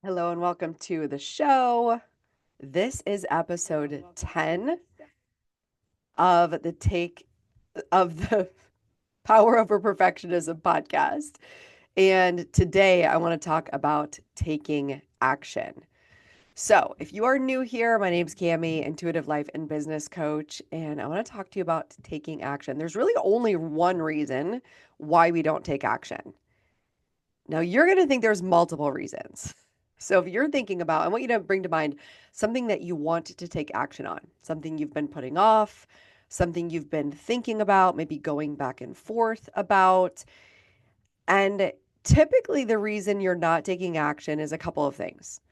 Hello and welcome to the show. This is episode 10 of the Power Over Perfectionism podcast. And today I want to talk about taking action. So, if you are new here, my name's Cami, intuitive life and business coach, and I want to talk to you about taking action. There's really only one reason why we don't take action. Now, you're going to think there's multiple reasons. So, if you're thinking about, I want you to bring to mind something that you want to take action on, something you've been putting off, something you've been thinking about, maybe going back and forth about. And typically, the reason you're not taking action is a couple of things.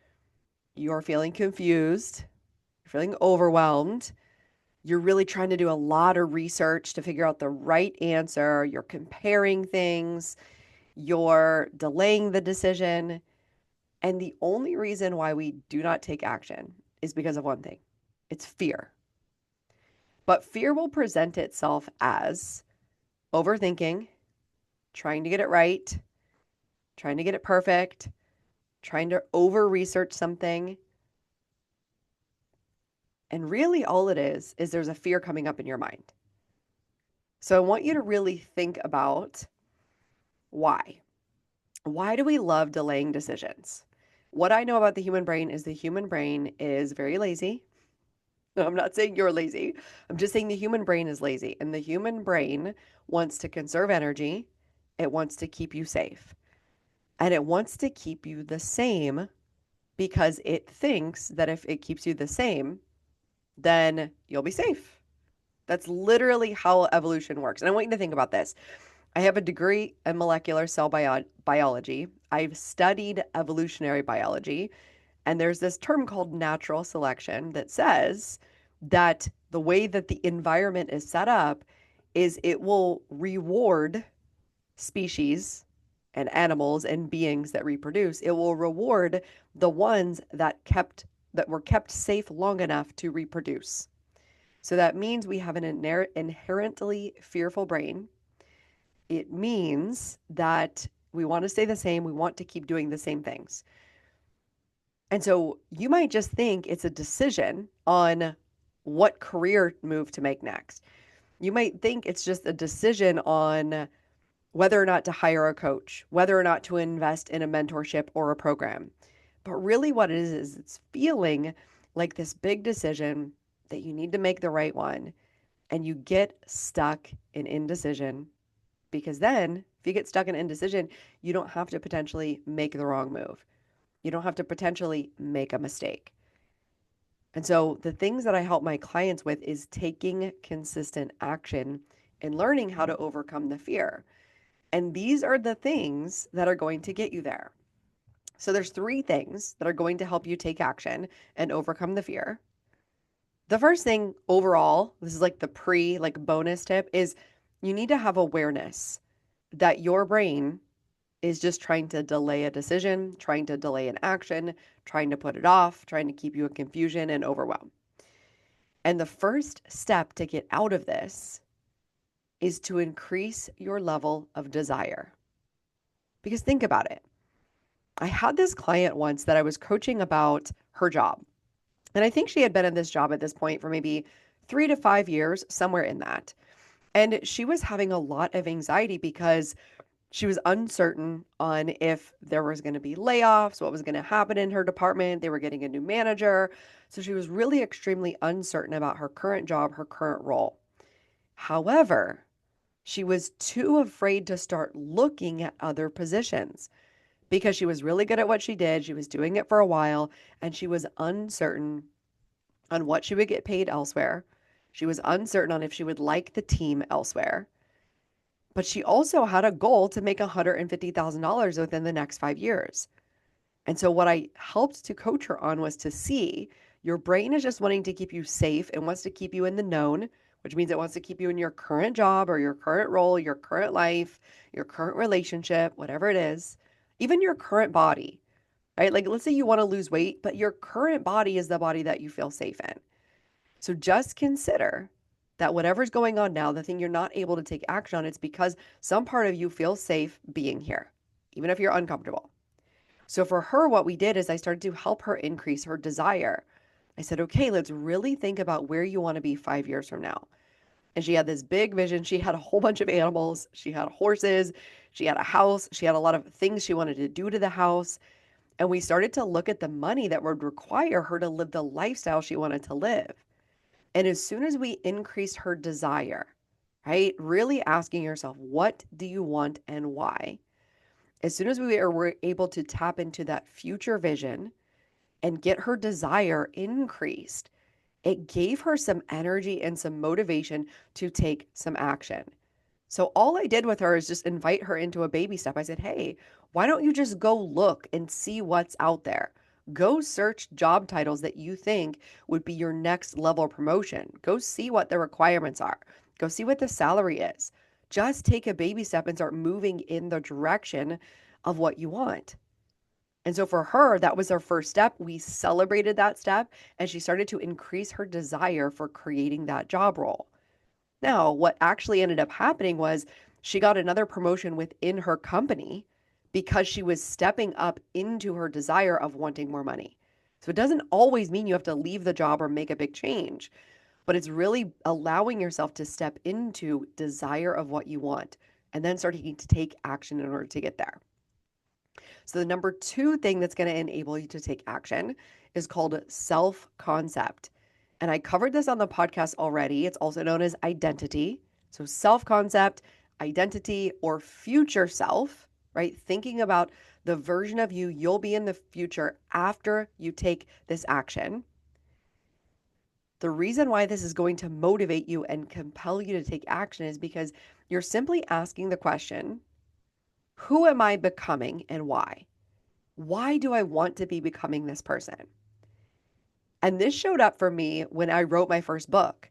You're feeling confused, you're feeling overwhelmed, you're really trying to do a lot of research to figure out the right answer, you're comparing things, you're delaying the decision. And the only reason why we do not take action is because of one thing, it's fear. But fear will present itself as overthinking, trying to get it right, trying to get it perfect, trying to over research something. And really, all it is there's a fear coming up in your mind. So I want you to really think about why. Why do we love delaying decisions? What I know about the human brain is the human brain is very lazy. No, I'm not saying you're lazy. I'm just saying the human brain is lazy. And the human brain wants to conserve energy. It wants to keep you safe. And it wants to keep you the same because it thinks that if it keeps you the same, then you'll be safe. That's literally how evolution works. And I want you to think about this. I have a degree in molecular cell biology. I've studied evolutionary biology. And there's this term called natural selection that says that the way that the environment is set up is it will reward species and animals and beings that reproduce. It will reward the ones that were kept safe long enough to reproduce. So that means we have an inherently fearful brain. It means that we want to stay the same. We want to keep doing the same things. And so you might just think it's a decision on what career move to make next. You might think it's just a decision on whether or not to hire a coach, whether or not to invest in a mentorship or a program. But really, what it is it's feeling like this big decision that you need to make the right one. And you get stuck in indecision because then, if you get stuck in indecision, you don't have to potentially make the wrong move. You don't have to potentially make a mistake. And so the things that I help my clients with is taking consistent action and learning how to overcome the fear. And these are the things that are going to get you there. So there's three things that are going to help you take action and overcome the fear. The first thing overall, this is like the like bonus tip is you need to have awareness that your brain is just trying to delay a decision, trying to delay an action, trying to put it off, trying to keep you in confusion and overwhelm. And the first step to get out of this is to increase your level of desire. Because think about it. I had this client once that I was coaching about her job. And I think she had been in this job at this point for maybe 3 to 5 years, somewhere in that. And she was having a lot of anxiety because she was uncertain on if there was going to be layoffs, what was going to happen in her department. They were getting a new manager. So she was really extremely uncertain about her current job, her current role. However, she was too afraid to start looking at other positions because she was really good at what she did. She was doing it for a while and she was uncertain on what she would get paid elsewhere. She was uncertain on if she would like the team elsewhere. But she also had a goal to make $150,000 within the next 5 years. And so, what I helped to coach her on was to see your brain is just wanting to keep you safe and wants to keep you in the known, which means it wants to keep you in your current job or your current role, your current life, your current relationship, whatever it is, even your current body, right? Like, let's say you want to lose weight, but your current body is the body that you feel safe in. So just consider that whatever's going on now, the thing you're not able to take action on, it's because some part of you feels safe being here, even if you're uncomfortable. So for her, what we did is I started to help her increase her desire. I said, okay, let's really think about where you want to be 5 years from now. And she had this big vision. She had a whole bunch of animals. She had horses. She had a house. She had a lot of things she wanted to do to the house. And we started to look at the money that would require her to live the lifestyle she wanted to live. And as soon as we increased her desire, right, really asking yourself, what do you want and why? As soon as were able to tap into that future vision and get her desire increased, it gave her some energy and some motivation to take some action. So all I did with her is just invite her into a baby step. I said, hey, why don't you just go look and see what's out there? Go search job titles that you think would be your next level promotion. Go see what the requirements are. Go see what the salary is. Just take a baby step and start moving in the direction of what you want. And so for her, that was our first step. We celebrated that step and she started to increase her desire for creating that job role. Now, what actually ended up happening was she got another promotion within her company because she was stepping up into her desire of wanting more money. So it doesn't always mean you have to leave the job or make a big change, but it's really allowing yourself to step into desire of what you want and then starting to take action in order to get there. So the number two thing that's going to enable you to take action is called self-concept. And I covered this on the podcast already. It's also known as identity. So self-concept, identity, or future self, right? Thinking about the version of you you'll be in the future after you take this action. The reason why this is going to motivate you and compel you to take action is because you're simply asking the question, who am I becoming and why? Why do I want to be becoming this person? And this showed up for me when I wrote my first book.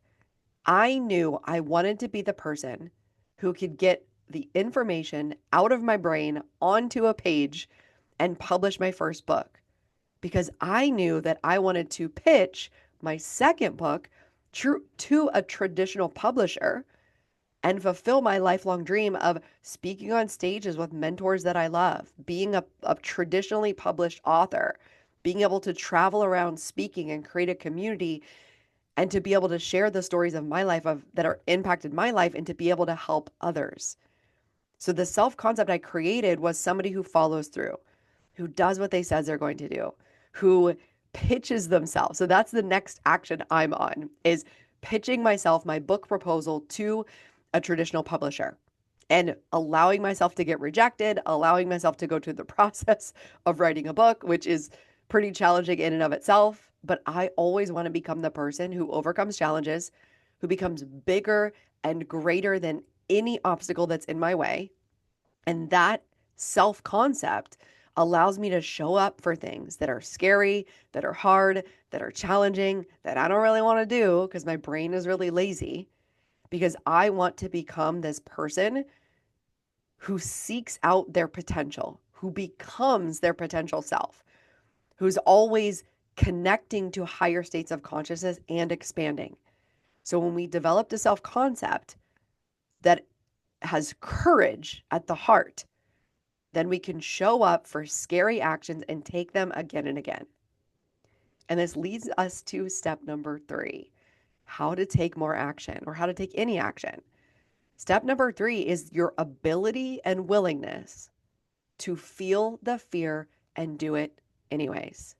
I knew I wanted to be the person who could get the information out of my brain onto a page and publish my first book because I knew that I wanted to pitch my second book to a traditional publisher and fulfill my lifelong dream of speaking on stages with mentors that I love, being a traditionally published author, being able to travel around speaking and create a community and to be able to share the stories of my life that are impacted my life and to be able to help others. So the self-concept I created was somebody who follows through, who does what they says they're going to do, who pitches themselves. So that's the next action I'm on is pitching myself, my book proposal to a traditional publisher and allowing myself to get rejected, allowing myself to go through the process of writing a book, which is pretty challenging in and of itself. But I always want to become the person who overcomes challenges, who becomes bigger and greater than any obstacle that's in my way. And that self concept allows me to show up for things that are scary, that are hard, that are challenging, that I don't really want to do because my brain is really lazy, because I want to become this person who seeks out their potential, who becomes their potential self, who's always connecting to higher states of consciousness and expanding. So when we developed a self concept that has courage at the heart, then we can show up for scary actions and take them again and again. And this leads us to step number 3, how to take more action or how to take any action. Step number 3 is your ability and willingness to feel the fear and do it anyways.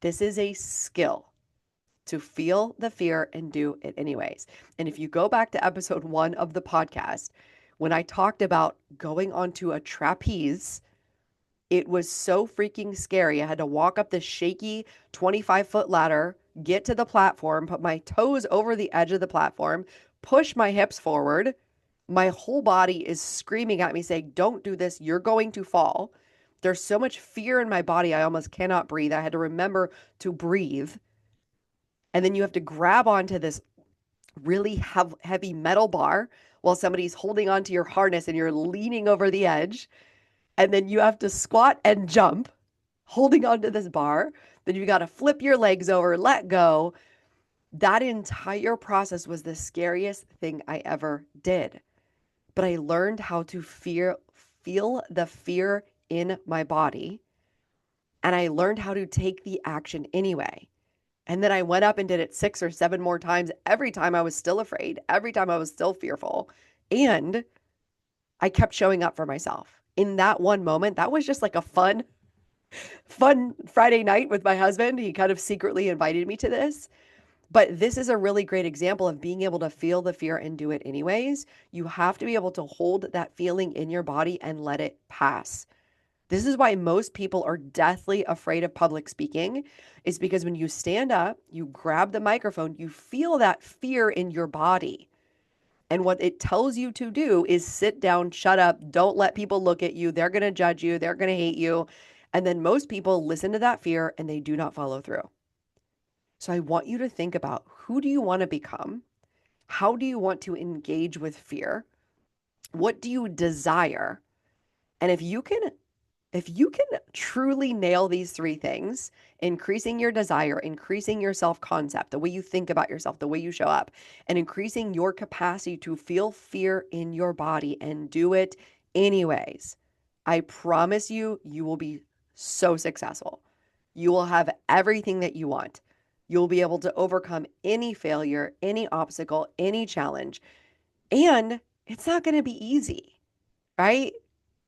This is a skill, to feel the fear and do it anyways. And if you go back to episode 1 of the podcast, when I talked about going onto a trapeze, it was so freaking scary. I had to walk up this shaky 25-foot ladder, get to the platform, put my toes over the edge of the platform, push my hips forward. My whole body is screaming at me saying, don't do this. You're going to fall. There's so much fear in my body. I almost cannot breathe. I had to remember to breathe. And then you have to grab onto this really heavy metal bar while somebody's holding onto your harness and you're leaning over the edge. And then you have to squat and jump holding onto this bar. Then you got to flip your legs over, let go. That entire process was the scariest thing I ever did. But I learned how to feel the fear in my body and I learned how to take the action anyway. And then I went up and did it 6 or 7 more times. Every time I was still afraid, every time I was still fearful. And I kept showing up for myself. In that one moment, that was just like a fun Friday night with my husband. He kind of secretly invited me to this. But this is a really great example of being able to feel the fear and do it anyways. You have to be able to hold that feeling in your body and let it pass. This is why most people are deathly afraid of public speaking, is because when you stand up, you grab the microphone, you feel that fear in your body. And what it tells you to do is sit down, shut up, don't let people look at you. They're going to judge you, they're going to hate you. And then most people listen to that fear and they do not follow through. So I want you to think about, who do you want to become? How do you want to engage with fear? What do you desire? And if you can truly nail these three things, increasing your desire, increasing your self-concept, the way you think about yourself, the way you show up, and increasing your capacity to feel fear in your body and do it anyways, I promise you, you will be so successful. You will have everything that you want. You'll be able to overcome any failure, any obstacle, any challenge. And it's not going to be easy, right?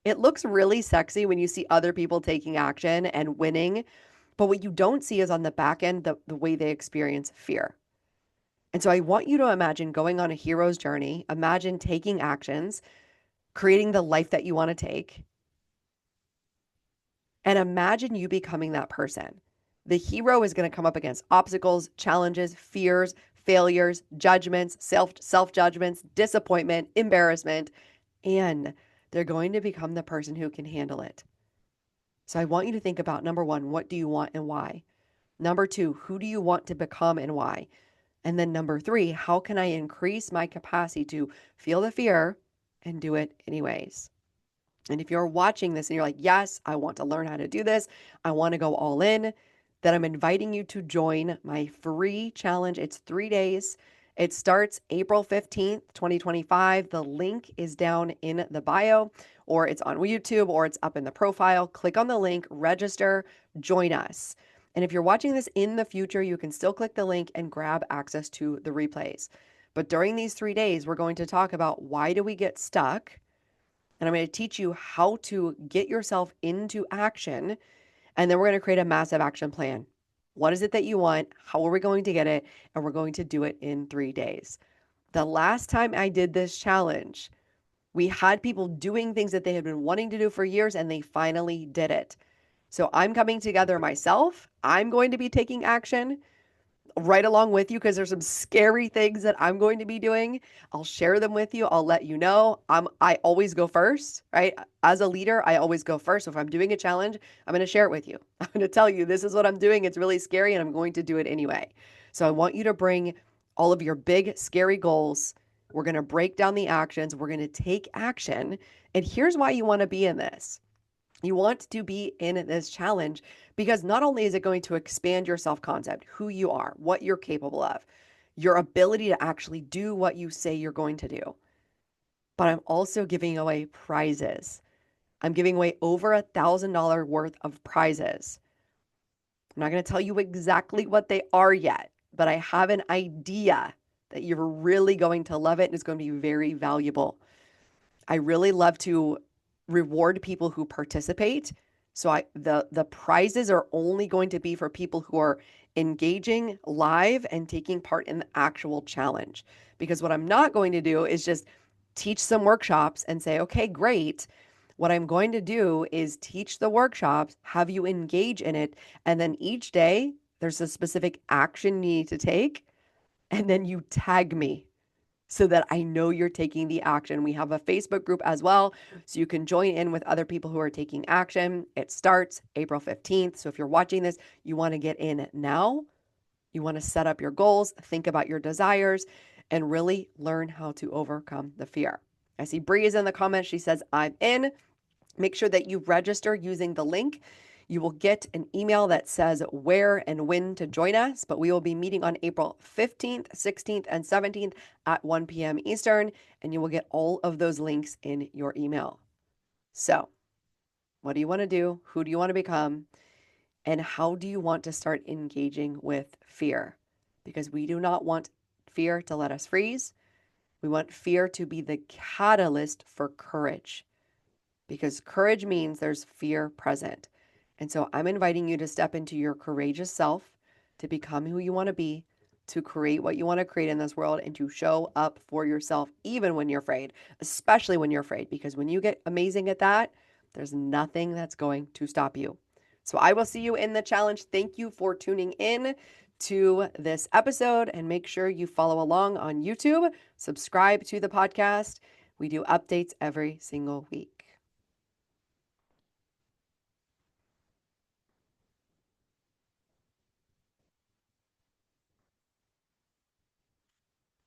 It looks really sexy when you see other people taking action and winning, but what you don't see is on the back end, the way they experience fear. And so I want you to imagine going on a hero's journey, imagine taking actions, creating the life that you want to take, and imagine you becoming that person. The hero is going to come up against obstacles, challenges, fears, failures, judgments, self-judgments, disappointment, embarrassment, and they're going to become the person who can handle it. So I want you to think about, number one, what do you want and why? Number two, who do you want to become and why? And then number three, how can I increase my capacity to feel the fear and do it anyways? And if you're watching this and you're like, yes, I want to learn how to do this, I want to go all in, then I'm inviting you to join my free challenge. It's 3 days. It starts April 15th, 2025. The link is down in the bio, or it's on YouTube, or it's up in the profile. Click on the link, register, join us. And if you're watching this in the future, you can still click the link and grab access to the replays. But during these 3 days, we're going to talk about, why do we get stuck? And I'm going to teach you how to get yourself into action. And then we're going to create a massive action plan. What is it that you want? How are we going to get it? And we're going to do it in 3 days. The last time I did this challenge, we had people doing things that they had been wanting to do for years, and they finally did it. So I'm coming together myself. I'm going to be taking action right along with you, because there's some scary things that I'm going to be doing. I'll share them with you. I'll let you know. I always go first, right? As a leader, I always go first. So if I'm doing a challenge, I'm going to share it with you. I'm going to tell you, this is what I'm doing. It's really scary, and I'm going to do it anyway. So I want you to bring all of your big, scary goals. We're going to break down the actions. We're going to take action. And here's why you want to be in this. You want to be in this challenge because not only is it going to expand your self-concept, who you are, what you're capable of, your ability to actually do what you say you're going to do, but I'm also giving away prizes. I'm giving away over $1,000 worth of prizes. I'm not going to tell you exactly what they are yet, but I have an idea that you're really going to love it, and it's going to be very valuable. I really love to reward people who participate. So the prizes are only going to be for people who are engaging live and taking part in the actual challenge. Because what I'm not going to do is just teach some workshops and say, okay, great. What I'm going to do is teach the workshops, have you engage in it, and then each day there's a specific action you need to take, and then you tag me so that I know you're taking the action. We have a Facebook group as well, so you can join in with other people who are taking action. It starts April 15th. So if you're watching this, you want to get in now. You want to set up your goals, think about your desires, and really learn how to overcome the fear. I see Bree is in the comments. She says, I'm in. Make sure that you register using the link. You will get an email that says where and when to join us, but we will be meeting on April 15th, 16th, and 17th at 1 p.m. Eastern, and you will get all of those links in your email. So, what do you want to do? Who do you want to become? And how do you want to start engaging with fear? Because we do not want fear to let us freeze. We want fear to be the catalyst for courage, because courage means there's fear present. And so I'm inviting you to step into your courageous self, to become who you want to be, to create what you want to create in this world, and to show up for yourself, even when you're afraid, especially when you're afraid, because when you get amazing at that, there's nothing that's going to stop you. So I will see you in the challenge. Thank you for tuning in to this episode, and make sure you follow along on YouTube, subscribe to the podcast. We do updates every single week.